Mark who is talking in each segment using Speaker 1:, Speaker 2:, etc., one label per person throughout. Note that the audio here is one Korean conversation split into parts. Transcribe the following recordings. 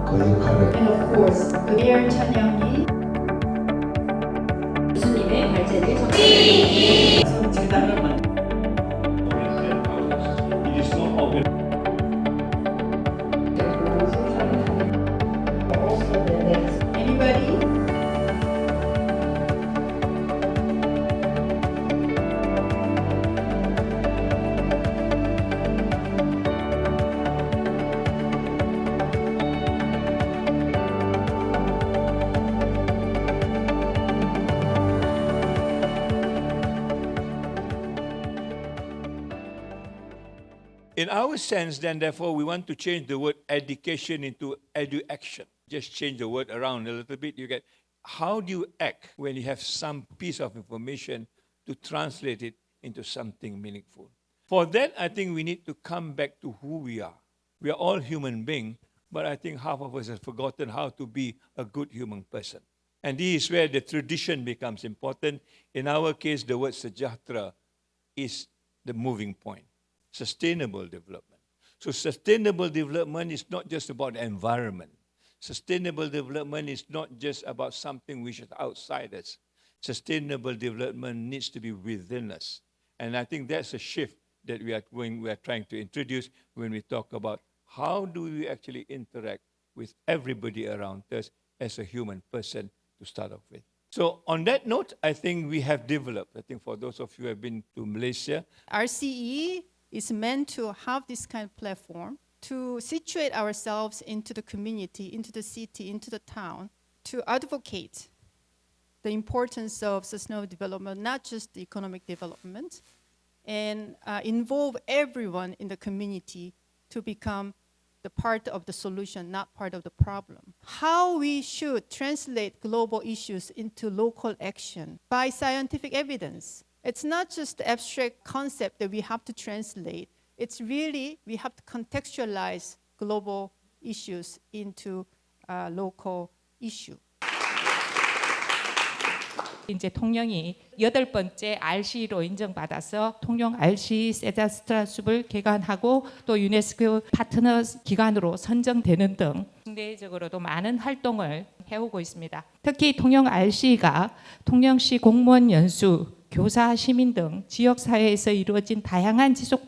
Speaker 1: 그 역할을
Speaker 2: And of course, Mayor 천영이
Speaker 3: 교수님의 발제를 정리합니다.
Speaker 2: anybody?
Speaker 4: In our sense, then, therefore, we want to change the word education into edu-action. Just change the word around a little bit. You get, how do you act when you have some piece of information to translate it into something meaningful? For that, I think we need to come back to who we are. We are all human beings, but I think half of us have forgotten how to be a good human person. And this is where the tradition becomes important. In our case, the word sejahtera is the moving point. Sustainable development. So sustainable development is not just about the environment. Sustainable development is not just about something which is outside us. Sustainable development needs to be within us. And I think that's a shift that we are trying to introduce when we talk about how do we actually interact with everybody around us as a human person to start off with. So on that note, I think we have developed, I think for those of you who have been to Malaysia,
Speaker 5: RCE is meant to have this kind of platform to situate ourselves into the community, into the city, into the town, to advocate the importance of sustainable development, not just the economic development, and involve everyone in the community to become the part of the solution, not part of the problem. How we should translate global issues into local action by scientific evidence. It's not just the abstract concept that we have to translate. It's really, we have to contextualize global issues into local issue.
Speaker 6: 이제 통영이 8번째 RC로 인정받아서 통영 RC 세자스트라 숲을 개관하고 또 유네스코 파트너 기관으로 선정되는 등 국내적으로도 많은 활동을 해오고 있습니다. 특히 통영 RC가 통영시 공무원 연수, 교사, 시민 등 지역사회에서 이루어진 다양한 지속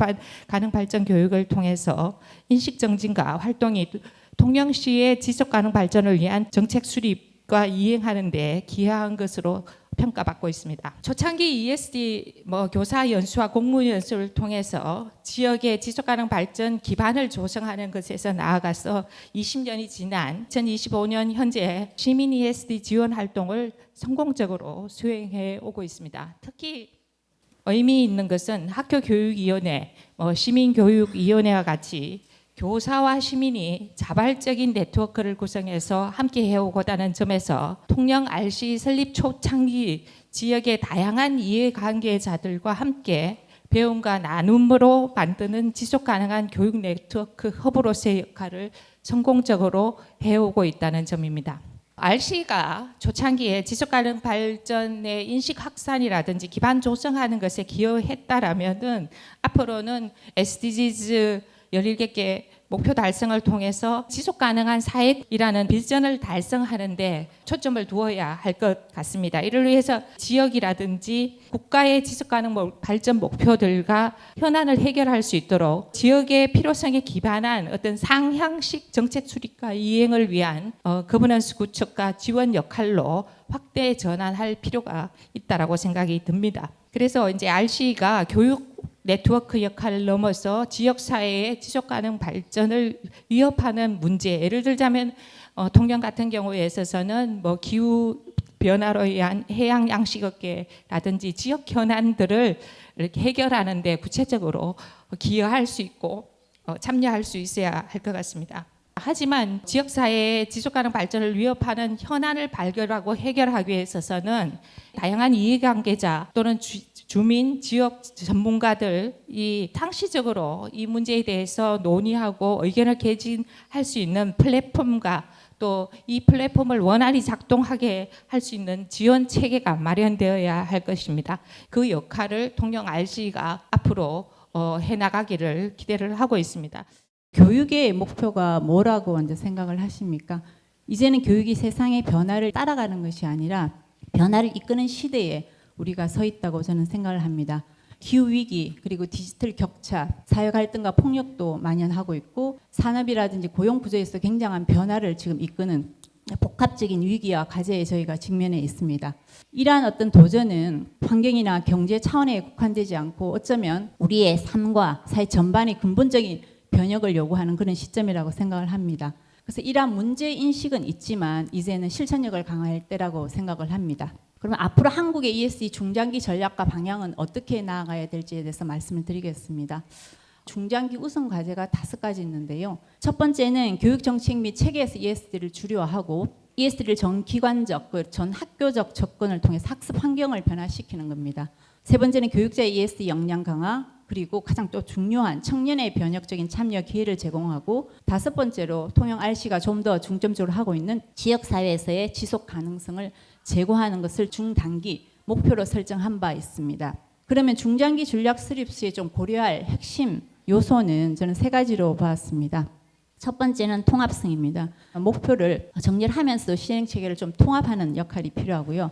Speaker 6: 가능 발전 교육을 통해서 인식 정진과 활동이 통영시의 지속 가능 발전을 위한 정책 수립과 이행하는 데 기여한 것으로 평가받고 있습니다. 초창기 ESD 교사 연수와 공무원 연수를 통해서 지역의 지속가능 발전 기반을 조성하는 것에서 나아가서 20년이 지난 2025년 현재 시민 ESD 지원 활동을 성공적으로 수행해 오고 있습니다. 특히 의미 있는 것은 학교교육위원회, 시민교육위원회와 같이 교사와 시민이 자발적인 네트워크를 구성해서 함께 해오고다는 점에서 통영 RC 설립 초창기 지역의 다양한 이해관계자들과 함께 배움과 나눔으로 만드는 지속가능한 교육 네트워크 허브로서의 역할을 성공적으로 해오고 있다는 점입니다. RC가 초창기에 지속가능 발전의 인식 확산이라든지 기반 조성하는 것에 기여했다라면은 앞으로는 SDGs 17개 목표 달성을 통해서 지속 가능한 사회이라는 비전을 달성하는 데 초점을 두어야 할 것 같습니다. 이를 위해서 지역이라든지 국가의 지속 가능 발전 목표들과 현안을 해결할 수 있도록 지역의 필요성에 기반한 어떤 상향식 정책 수립과 이행을 위한 거버넌스 구축과 지원 역할로 확대 전환할 필요가 있다라고 생각이 듭니다. 그래서 이제 RC가 교육 네트워크 역할을 넘어서 지역사회의 지속가능 발전을 위협하는 문제, 예를 들자면 통영 같은 경우에 있어서는 기후 변화로 인한 해양 양식업계라든지 지역 현안들을 이렇게 해결하는 데 구체적으로 기여할 수 있고 참여할 수 있어야 할 것 같습니다. 하지만 지역사회의 지속가능 발전을 위협하는 현안을 발견하고 해결하기 위해 있어서는 다양한 이해관계자 또는 주민, 지역 전문가들이 상시적으로 이 문제에 대해서 논의하고 의견을 개진할 수 있는 플랫폼과 또 이 플랫폼을 원활히 작동하게 할 수 있는 지원 체계가 마련되어야 할 것입니다. 그 역할을 통영 RC가 앞으로 해나가기를 기대를 하고 있습니다.
Speaker 1: 교육의 목표가 뭐라고 먼저 생각을 하십니까? 이제는 교육이 세상의 변화를 따라가는 것이 아니라 변화를 이끄는 시대에 우리가 서 있다고 저는 생각을 합니다. 기후위기 그리고 디지털 격차, 사회 갈등과 폭력도 만연하고 있고 산업이라든지 고용 구조에서 굉장한 변화를 지금 이끄는 복합적인 위기와 과제에 저희가 직면해 있습니다. 이러한 어떤 도전은 환경이나 경제 차원에 국한되지 않고 어쩌면 우리의 삶과 사회 전반의 근본적인 변혁을 요구하는 그런 시점이라고 생각을 합니다. 그래서 이러한 문제인식은 있지만 이제는 실천력을 강화할 때라고 생각을 합니다. 그러면 앞으로 한국의 ESG 중장기 전략과 방향은 어떻게 나아가야 될지에 대해서 말씀을 드리겠습니다. 중장기 우선 과제가 5가지 있는데요. 첫 번째는 교육정책 및 체계에서 ESG를 주류화하고 ESG를 전 기관적, 전 학교적 접근을 통해 학습 환경을 변화시키는 겁니다. 세 번째는 교육자의 ESG 역량 강화, 그리고 가장 또 중요한 청년의 변혁적인 참여 기회를 제공하고, 5번째로 통영 RC가 좀 더 중점적으로 하고 있는 지역사회에서의 지속 가능성을 제고하는 것을 중단기 목표로 설정한 바 있습니다. 그러면 중장기 전략 수립 시에 좀 고려할 핵심 요소는 저는 3가지로 봤습니다. 첫 번째는 통합성입니다. 목표를 정리를 하면서 시행 체계를 좀 통합하는 역할이 필요하고요.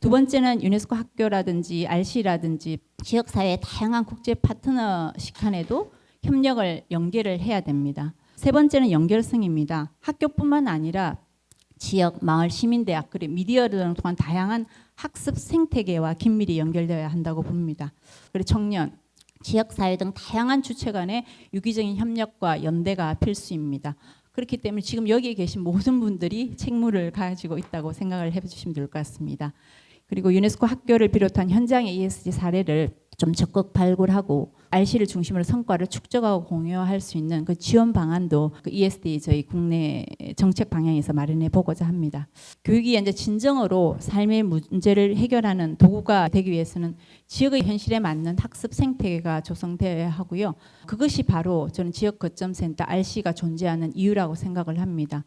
Speaker 1: 두 번째는 유네스코 학교라든지 RC라든지 지역사회의 다양한 국제 파트너십 간에도 협력을 연계를 해야 됩니다. 세 번째는 연결성입니다. 학교뿐만 아니라 지역, 마을, 시민대학, 그리고 미디어를 통한 다양한 학습 생태계와 긴밀히 연결되어야 한다고 봅니다. 그리고 청년, 지역사회 등 다양한 주체 간의 유기적인 협력과 연대가 필수입니다. 그렇기 때문에 지금 여기에 계신 모든 분들이 책무를 가지고 있다고 생각을 해주시면 될 것 같습니다. 그리고 유네스코 학교를 비롯한 현장의 ESG 사례를 좀 적극 발굴하고 RC를 중심으로 성과를 축적하고 공유할 수 있는 그 지원 방안도 그 ESG 저희 국내 정책 방향에서 마련해 보고자 합니다. 교육이 이제 진정으로 삶의 문제를 해결하는 도구가 되기 위해서는 지역의 현실에 맞는 학습 생태계가 조성되어야 하고요. 그것이 바로 저는 지역 거점 센터 RC가 존재하는 이유라고 생각을 합니다.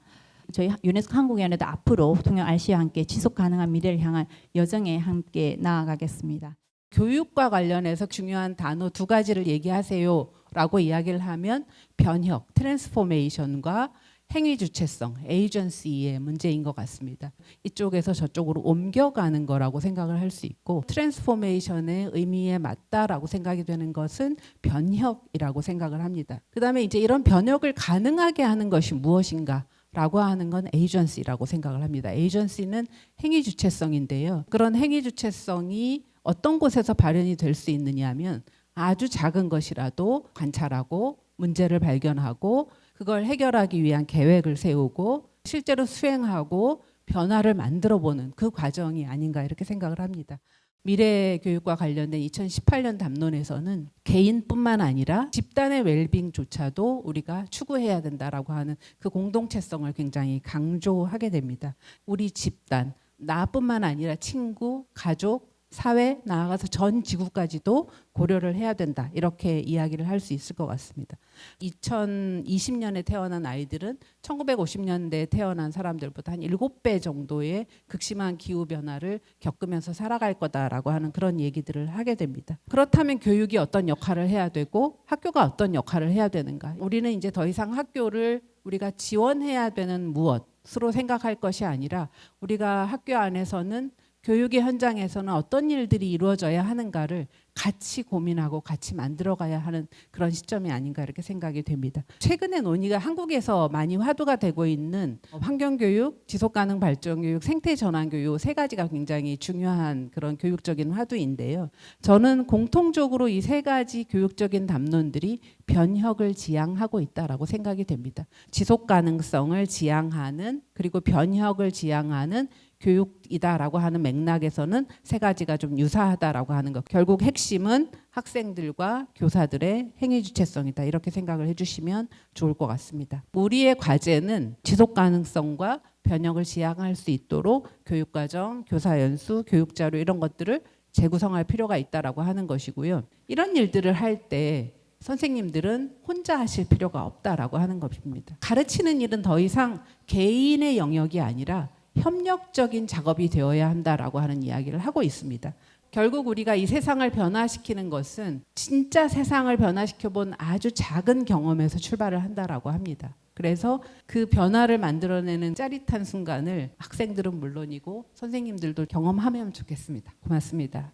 Speaker 1: 저희 유네스코 한국위원회도 앞으로 통영 RC와 함께 지속 가능한 미래를 향한 여정에 함께 나아가겠습니다.
Speaker 7: 교육과 관련해서 중요한 단어 2가지를 얘기하세요 라고 이야기를 하면 변혁, 트랜스포메이션과 행위 주체성, 에이전시의 문제인 것 같습니다. 이쪽에서 저쪽으로 옮겨가는 거라고 생각을 할 수 있고, 트랜스포메이션의 의미에 맞다라고 생각이 되는 것은 변혁이라고 생각을 합니다. 그 다음에 이제 이런 변혁을 가능하게 하는 것이 무엇인가 라고 하는 건 에이전시라고 생각을 합니다. 에이전시는 행위 주체성인데요. 그런 행위 주체성이 어떤 곳에서 발현이 될 수 있느냐 하면 아주 작은 것이라도 관찰하고 문제를 발견하고 그걸 해결하기 위한 계획을 세우고 실제로 수행하고 변화를 만들어보는 그 과정이 아닌가 이렇게 생각을 합니다. 미래교육과 관련된 2018년 담론에서는 개인뿐만 아니라 집단의 웰빙조차도 우리가 추구해야 된다라고 하는 그 공동체성을 굉장히 강조하게 됩니다. 우리 집단, 나뿐만 아니라 친구, 가족, 사회, 나아가서 전 지구까지도 고려를 해야 된다. 이렇게 이야기를 할 수 있을 것 같습니다. 2020년에 태어난 아이들은 1950년대에 태어난 사람들보다 한 7배 정도의 극심한 기후변화를 겪으면서 살아갈 거다라고 하는 그런 얘기들을 하게 됩니다. 그렇다면 교육이 어떤 역할을 해야 되고 학교가 어떤 역할을 해야 되는가? 우리는 이제 더 이상 학교를 우리가 지원해야 되는 무엇으로 생각할 것이 아니라 우리가 학교 안에서는 교육의 현장에서는 어떤 일들이 이루어져야 하는가를 같이 고민하고 같이 만들어가야 하는 그런 시점이 아닌가 이렇게 생각이 됩니다. 최근에 논의가 한국에서 많이 화두가 되고 있는 환경교육, 지속가능 발전교육, 생태전환교육 3가지가 굉장히 중요한 그런 교육적인 화두인데요. 저는 공통적으로 이 3가지 교육적인 담론들이 변혁을 지향하고 있다라고 생각이 됩니다. 지속가능성을 지향하는 그리고 변혁을 지향하는 교육이다라고 하는 맥락에서는 3가지가 좀 유사하다라고 하는 것. 결국 핵심은 학생들과 교사들의 행위 주체성이다. 이렇게 생각을 해주시면 좋을 것 같습니다. 우리의 과제는 지속 가능성과 변혁을 지향할 수 있도록 교육과정, 교사연수, 교육자료 이런 것들을 재구성할 필요가 있다라고 하는 것이고요. 이런 일들을 할 때 선생님들은 혼자 하실 필요가 없다라고 하는 것입니다. 가르치는 일은 더 이상 개인의 영역이 아니라 협력적인 작업이 되어야 한다라고 하는 이야기를 하고 있습니다. 결국 우리가 이 세상을 변화시키는 것은 진짜 세상을 변화시켜 본 아주 작은 경험에서 출발을 한다라고 합니다. 그래서 그 변화를 만들어내는 짜릿한 순간을 학생들은 물론이고 선생님들도 경험하면 좋겠습니다. 고맙습니다.